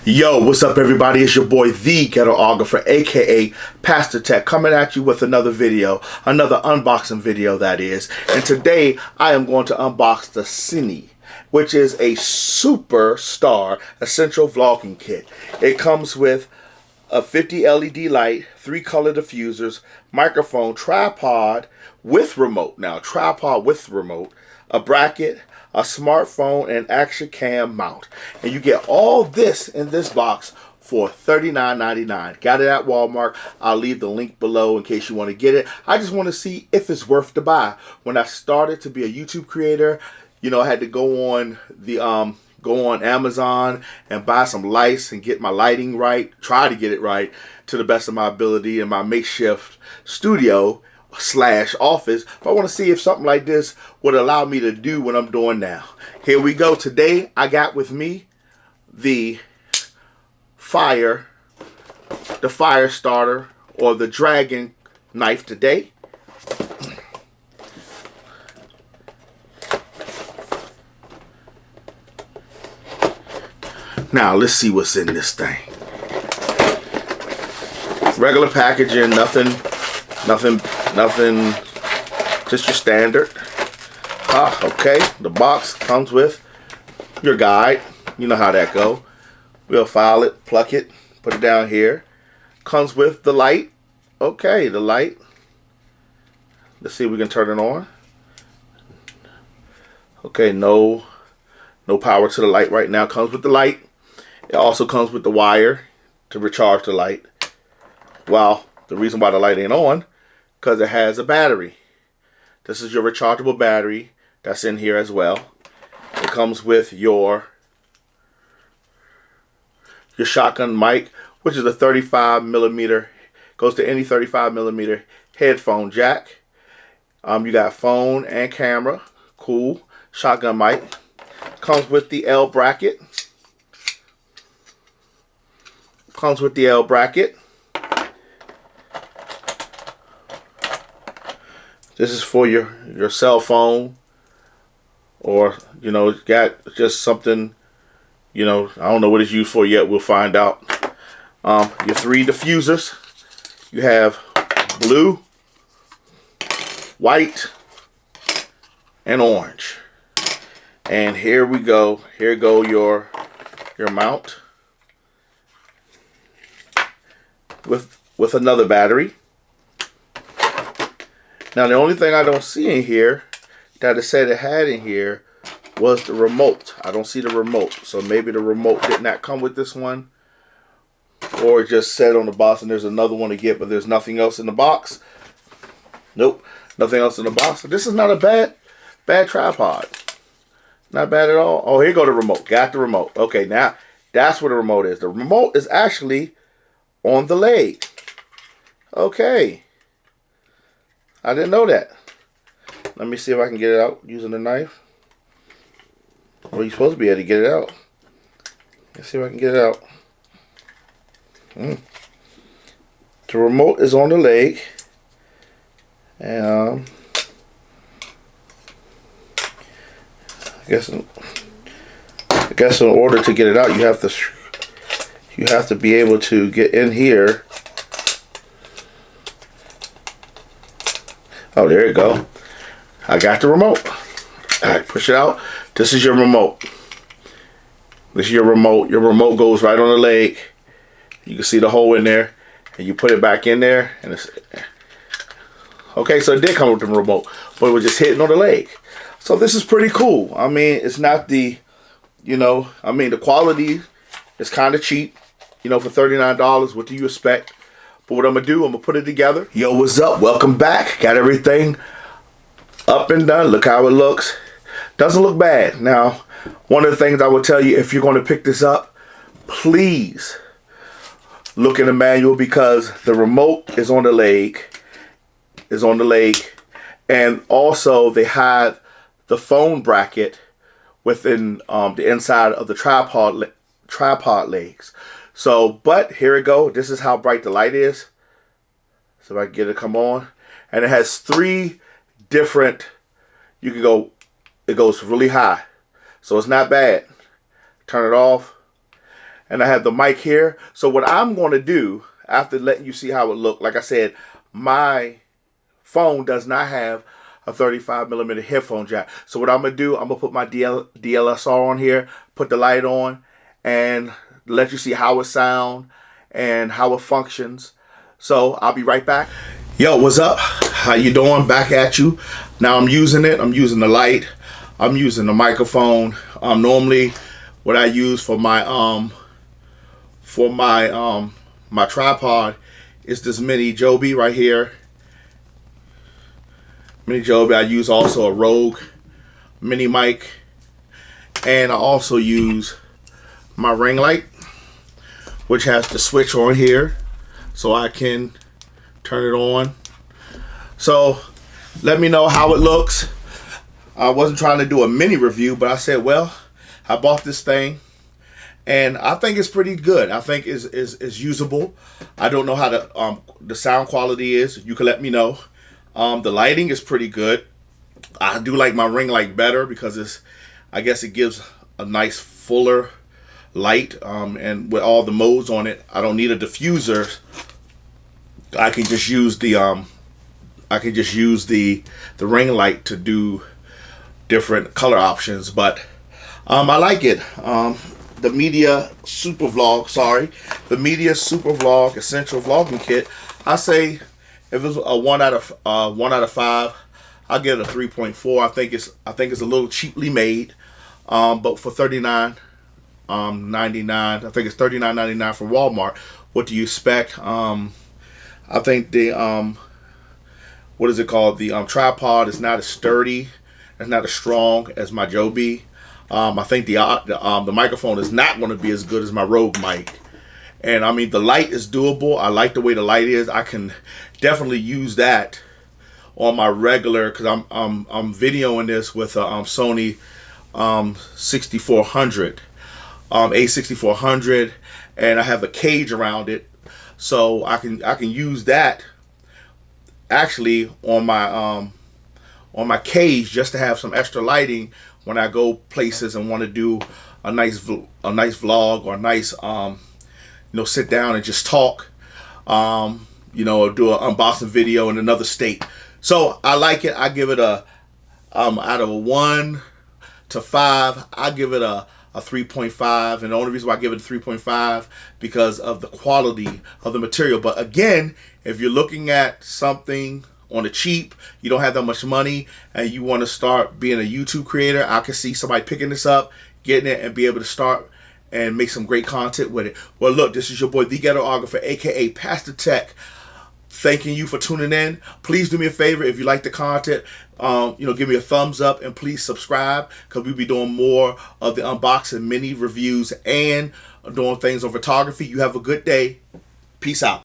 Yo, what's up everybody? It's your boy The Ghettoographer, aka Pastor Tech, coming at you with another video, another unboxing video that is. And today I am going to unbox the Cine, which is a superstar essential vlogging kit. It comes with a 50 LED light, 3 color diffusers, microphone, tripod with remote. Now, tripod with remote, a bracket, a smartphone, and action cam mount. And you get all this in this box for $39.99. Got it at Walmart. I'll leave the link below in case you want to get it. I just want to see if it's worth to buy. When I started to be a YouTube creator, you know, I had to go on Amazon and buy some lights and get my lighting right, try to get it right to the best of my ability in my makeshift studio / office. But I want to see if something like this would allow me to do what I'm doing now. Here we go. Today I got with me the fire starter, or the dragon knife today. Now let's see what's in this thing. Regular packaging, nothing, just your standard. Okay, the box comes with your guide. You know how that go. We'll file it, pluck it, put it down here. Comes with the light. Okay, the light. Let's see if we can turn it on. Okay, no power to the light right now. Comes with the light. It also comes with the wire to recharge the light. Well, the reason why the light ain't on, because it has a battery. This is your rechargeable battery that's in here as well. It comes with your shotgun mic, which is a 35mm, goes to any 35mm headphone jack. You got phone and camera. Cool. Shotgun mic. Comes with the L bracket. Comes with the L bracket. This is for your cell phone, or, you know, got just something, you know, I don't know what it's used for yet. We'll find out. Your 3 diffusers. You have blue, white, and orange. And here we go. Here go your mount with another battery. Now, the only thing I don't see in here that it said it had in here was the remote. I don't see the remote. So maybe the remote did not come with this one, or it just said on the box and there's another one to get, but there's nothing else in the box. Nope, nothing else in the box. So this is not a bad tripod. Not bad at all. Oh, here go the remote. Got the remote. Okay, now that's where the remote is. The remote is actually on the leg. Okay. I didn't know that. Let me see if I can get it out using the knife. Well, you're supposed to be able to get it out. Let's see if I can get it out. The remote is on the leg. And I guess in order to get it out, you have to be able to get in here. Oh, there you go. I got the remote. Alright, push it out. This is your remote. This is your remote. Your remote goes right on the leg. You can see the hole in there. And you put it back in there. And it's okay, so it did come with the remote, but it was just hitting on the leg. So this is pretty cool. I mean, it's not the, you know, I mean, the quality is kind of cheap. You know, for $39, what do you expect? But what I'm going to do, I'm going to put it together. Yo, what's up? Welcome back. Got everything up and done. Look how it looks. Doesn't look bad. Now, one of the things I will tell you, if you're going to pick this up, please look in the manual, because the remote is on the leg. And also they have the phone bracket within the inside of the tripod legs. So, but here we go. This is how bright the light is. So if I can get it to come on. And it has 3 different, you can go, it goes really high. So it's not bad. Turn it off. and I have the mic here. So what I'm going to do, after letting you see how it looked, like I said, my phone does not have a 35mm headphone jack. So what I'm going to do, I'm going to put my DLSR on here, put the light on, and let you see how it sounds and how it functions. So I'll be right back. Yo, what's up? How you doing? Back at you. Now I'm using it. I'm using the light. I'm using the microphone. Normally, what I use for my my tripod is this mini Joby right here. Mini Joby. I use also a Rogue mini mic, and I also use my ring light, which has the switch on here, so I can turn it on. So let me know how it looks. I wasn't trying to do a mini review, but I said, well, I bought this thing and I think it's pretty good. I think it's usable. I don't know how the sound quality is. You can let me know. The lighting is pretty good. I do like my ring light better because I guess it gives a nice fuller light, and with all the modes on it, I don't need a diffuser. I can just use the the ring light to do different color options. But I like it. The Media Super Vlog Essential Vlogging Kit. I say if it's a 1 out of 5, I'll give it a 3.4. I think it's a little cheaply made, but for $39.99, I think it's $39.99 from Walmart. What do you expect? I think the what is it called? The tripod is not as sturdy, it's not as strong as my Joby. I think the microphone is not going to be as good as my Rogue mic. And I mean, the light is doable. I like the way the light is. I can definitely use that on my regular, because I'm videoing this with a Sony 6400, A6400, and I have a cage around it, so I can use that actually on my cage, just to have some extra lighting when I go places and want to do a nice vlog, or a nice sit down and just talk, do an unboxing video in another state. So I like it. I give it a out of a 1 to 5, I give it a 3.5, and the only reason why I give it a 3.5 because of the quality of the material. But again, if you're looking at something on the cheap, you don't have that much money, and you want to start being a YouTube creator, I can see somebody picking this up, getting it, and be able to start and make some great content with it. Well, look, this is your boy, the Ghetographer, aka Pastor Tech, thanking you for tuning in. Please do me a favor, if you like the content, give me a thumbs up, and please subscribe, because we'll be doing more of the unboxing, mini reviews, and doing things on photography. You have a good day. Peace out.